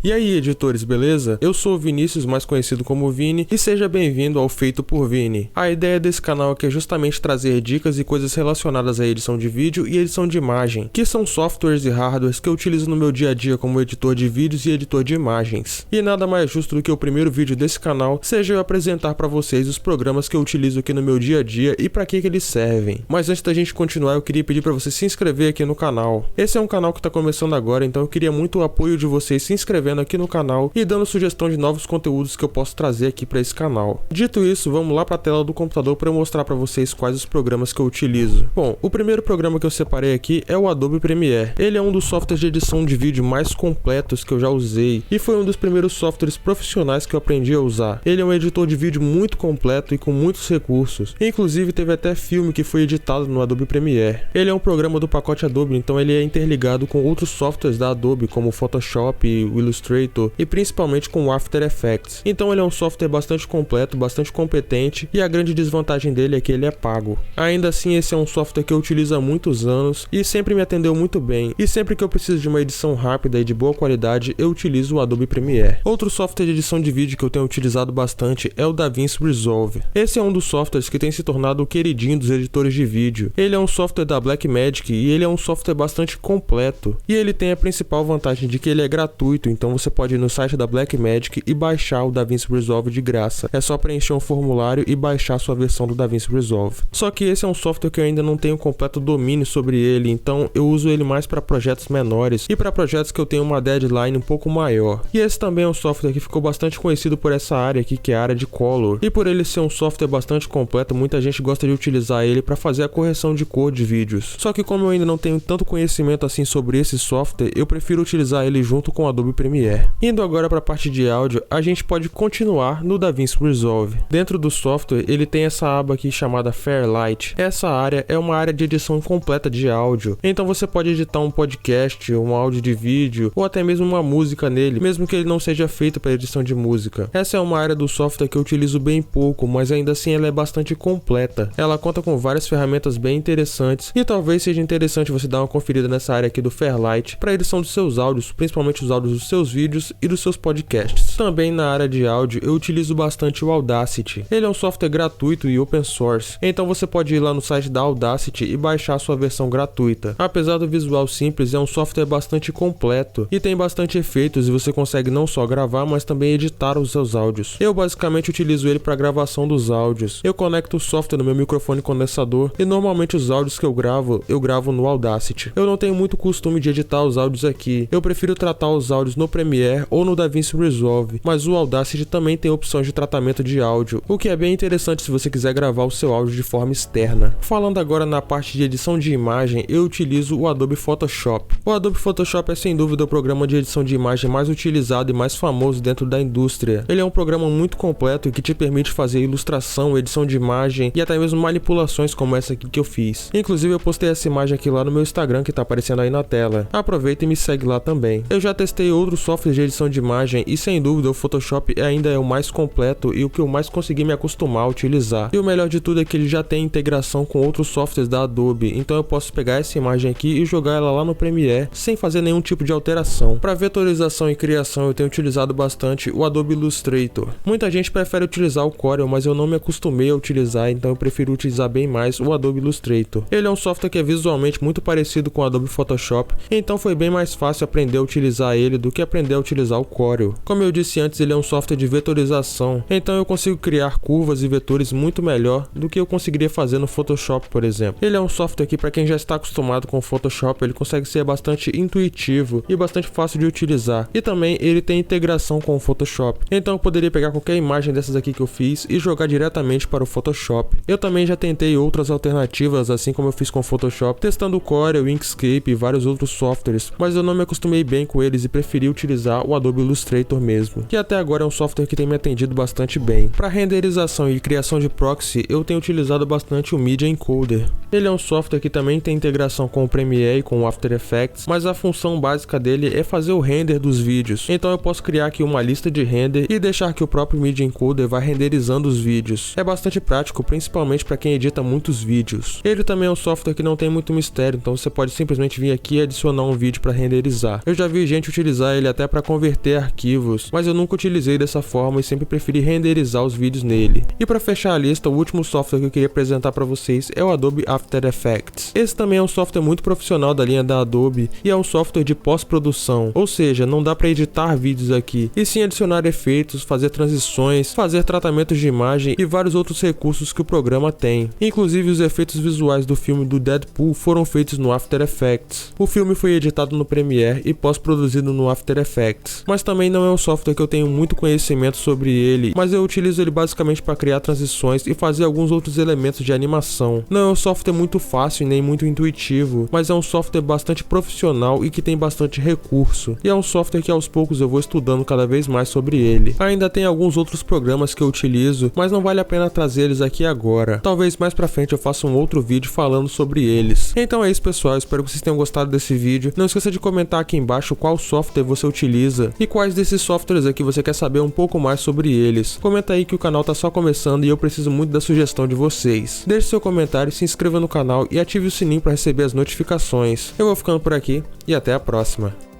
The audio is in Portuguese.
E aí, editores, beleza? Eu sou o Vinícius, mais conhecido como Vini, e seja bem-vindo ao Feito por Vini. A ideia desse canal aqui é justamente trazer dicas e coisas relacionadas à edição de vídeo e edição de imagem, que são softwares e hardwares que eu utilizo no meu dia a dia como editor de vídeos e editor de imagens. E nada mais justo do que o primeiro vídeo desse canal seja eu apresentar para vocês os programas que eu utilizo aqui no meu dia a dia e para que eles servem. Mas antes da gente continuar, eu queria pedir para você se inscrever aqui no canal. Esse é um canal que está começando agora, então eu queria muito o apoio de vocês se inscrevendo aqui no canal e dando sugestão de novos conteúdos que eu posso trazer aqui para esse canal. Dito isso, vamos lá para a tela do computador para eu mostrar para vocês quais os programas que eu utilizo. Bom, o primeiro programa que eu separei aqui é o Adobe Premiere. Ele é um dos softwares de edição de vídeo mais completos que eu já usei e foi um dos primeiros softwares profissionais que eu aprendi a usar. Ele é um editor de vídeo muito completo e com muitos recursos. Inclusive teve até filme que foi editado no Adobe Premiere. Ele é um programa do pacote Adobe, então ele é interligado com outros softwares da Adobe como o Photoshop, o Illustrator e principalmente com o After Effects. Então ele é um software bastante completo, bastante competente e a grande desvantagem dele é que ele é pago. Ainda assim, esse é um software que eu utilizo há muitos anos e sempre me atendeu muito bem. E sempre que eu preciso de uma edição rápida e de boa qualidade, eu utilizo o Adobe Premiere. Outro software de edição de vídeo que eu tenho utilizado bastante é o DaVinci Resolve. Esse é um dos softwares que tem se tornado o queridinho dos editores de vídeo. Ele é um software da Blackmagic e ele é um software bastante completo. E ele tem a principal vantagem de que ele é gratuito, então você pode ir no site da Blackmagic e baixar o DaVinci Resolve de graça. É só preencher um formulário e baixar a sua versão do DaVinci Resolve. Só que esse é um software que eu ainda não tenho completo domínio sobre ele, então eu uso ele mais para projetos menores e para projetos que eu tenho uma deadline um pouco maior. E esse também é um software que ficou bastante conhecido por essa área aqui, que é a área de Color. E por ele ser um software bastante completo, muita gente gosta de utilizar ele para fazer a correção de cor de vídeos. Só que como eu ainda não tenho tanto conhecimento assim sobre esse software, eu prefiro utilizar ele junto com o Adobe Premiere. Indo agora para a parte de áudio, a gente pode continuar no DaVinci Resolve. Dentro do software, ele tem essa aba aqui chamada Fairlight. Essa área é uma área de edição completa de áudio. Então você pode editar um podcast, um áudio de vídeo ou até mesmo uma música nele, mesmo que ele não seja feito para edição de música. Essa é uma área do software que eu utilizo bem pouco, mas ainda assim ela é bastante completa. Ela conta com várias ferramentas bem interessantes e talvez seja interessante você dar uma conferida nessa área aqui do Fairlight para edição dos seus áudios, principalmente os áudios dos seus vídeos e dos seus podcasts. Também na área de áudio eu utilizo bastante o Audacity. Ele é um software gratuito e open source, então você pode ir lá no site da Audacity e baixar a sua versão gratuita. Apesar do visual simples, é um software bastante completo e tem bastante efeitos e você consegue não só gravar, mas também editar os seus áudios. Eu basicamente utilizo ele para gravação dos áudios. Eu conecto o software no meu microfone condensador e normalmente os áudios que eu gravo no Audacity. Eu não tenho muito costume de editar os áudios aqui. Eu prefiro tratar os áudios no Premiere ou no DaVinci Resolve, mas o Audacity também tem opções de tratamento de áudio, o que é bem interessante se você quiser gravar o seu áudio de forma externa. Falando agora na parte de edição de imagem, eu utilizo o Adobe Photoshop. O Adobe Photoshop é sem dúvida o programa de edição de imagem mais utilizado e mais famoso dentro da indústria. Ele é um programa muito completo e que te permite fazer ilustração, edição de imagem e até mesmo manipulações como essa aqui que eu fiz. Inclusive eu postei essa imagem aqui lá no meu Instagram que tá aparecendo aí na tela. Aproveita e me segue lá também. Eu já testei outros softwares de edição de imagem e sem dúvida o Photoshop ainda é o mais completo e o que eu mais consegui me acostumar a utilizar. E o melhor de tudo é que ele já tem integração com outros softwares da Adobe, então eu posso pegar essa imagem aqui e jogar ela lá no Premiere sem fazer nenhum tipo de alteração. Para vetorização e criação eu tenho utilizado bastante o Adobe Illustrator. Muita gente prefere utilizar o Corel, mas eu não me acostumei a utilizar, então eu prefiro utilizar bem mais o Adobe Illustrator. Ele é um software que é visualmente muito parecido com o Adobe Photoshop, então foi bem mais fácil aprender a utilizar ele do que aprender a utilizar o Corel. Como eu disse antes, ele é um software de vetorização, então eu consigo criar curvas e vetores muito melhor do que eu conseguiria fazer no Photoshop, por exemplo. Ele é um software que para quem já está acostumado com o Photoshop, ele consegue ser bastante intuitivo e bastante fácil de utilizar. E também ele tem integração com o Photoshop, então eu poderia pegar qualquer imagem dessas aqui que eu fiz e jogar diretamente para o Photoshop. Eu também já tentei outras alternativas, assim como eu fiz com o Photoshop, testando o Corel, Inkscape e vários outros softwares, mas eu não me acostumei bem com eles e preferi utilizar o Adobe Illustrator mesmo, que até agora é um software que tem me atendido bastante bem. Para renderização e criação de proxy, eu tenho utilizado bastante o Media Encoder. Ele é um software que também tem integração com o Premiere e com o After Effects, mas a função básica dele é fazer o render dos vídeos. Então eu posso criar aqui uma lista de render e deixar que o próprio Media Encoder vá renderizando os vídeos. É bastante prático, principalmente para quem edita muitos vídeos. Ele também é um software que não tem muito mistério, então você pode simplesmente vir aqui e adicionar um vídeo para renderizar. Eu já vi gente utilizar ele até para converter arquivos, mas eu nunca utilizei dessa forma e sempre preferi renderizar os vídeos nele. E para fechar a lista, o último software que eu queria apresentar para vocês é o Adobe After Effects. Esse também é um software muito profissional da linha da Adobe e é um software de pós-produção, ou seja, não dá para editar vídeos aqui, e sim adicionar efeitos, fazer transições, fazer tratamentos de imagem e vários outros recursos que o programa tem. Inclusive os efeitos visuais do filme do Deadpool foram feitos no After Effects. O filme foi editado no Premiere e pós-produzido no After Effects, mas também não é um software que eu tenho muito conhecimento sobre ele, mas eu utilizo ele basicamente para criar transições e fazer alguns outros elementos de animação. Não é um software muito fácil e nem muito intuitivo, mas é um software bastante profissional e que tem bastante recurso, e é um software que aos poucos eu vou estudando cada vez mais sobre ele. Ainda tem alguns outros programas que eu utilizo, mas não vale a pena trazer eles aqui agora. Talvez mais pra frente eu faça um outro vídeo falando sobre eles. Então é isso, pessoal, espero que vocês tenham gostado desse vídeo. Não esqueça de comentar aqui embaixo qual software você utiliza e quais desses softwares aqui você quer saber um pouco mais sobre eles. Comenta aí que o canal tá só começando e eu preciso muito da sugestão de vocês. Deixe seu comentário, se inscreva no canal e ative o sininho para receber as notificações. Eu vou ficando por aqui e até a próxima.